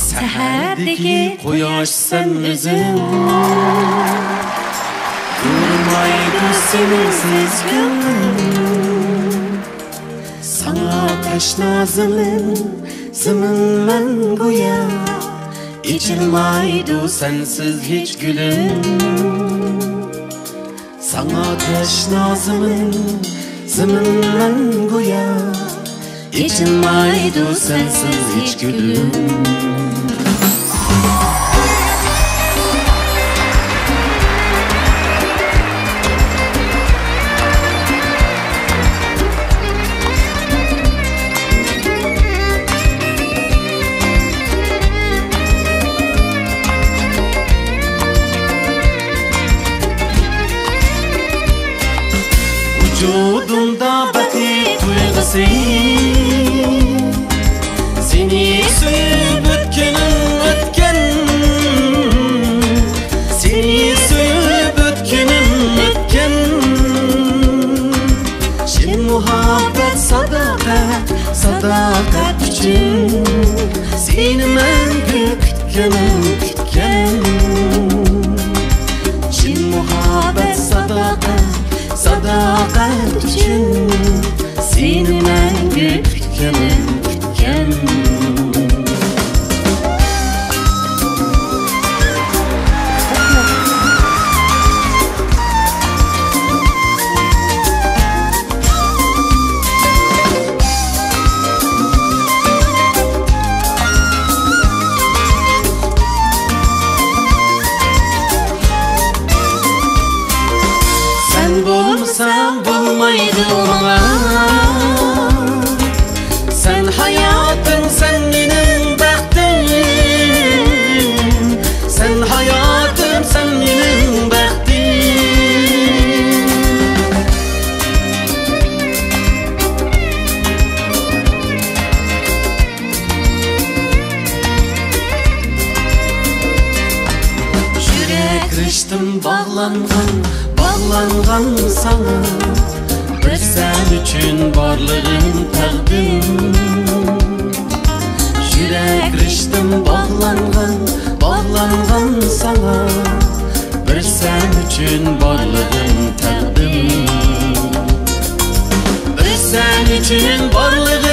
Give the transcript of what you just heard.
Saherdeki quyosh sen o'zing, durmaydi sensiz ko'nglim. Sana tashna ziminman go'yo, ichilmaydi sensiz hech gulum. Sana tashna ziminman go'yo, ichilmaydi sensiz hech gulum. Vücudumda batik duygusu, seni suyup ötken, seni suyup ötken. Şin muhabbet sadakat için, seni mengü kütken. Şin muhabbet sadakat için, seni mengü kütken. Sen bulmasan bulmaydı bana. Sen hayatım, sen benim bahtım. Sen hayatım, sen benim bahtım. Yürek riştim bağlangan sana, bir sen üçün varlığım təqdim. Yürek riştim bağlangan sana, bir sen üçün varlığım təqdim. Bir sen üçün varlığım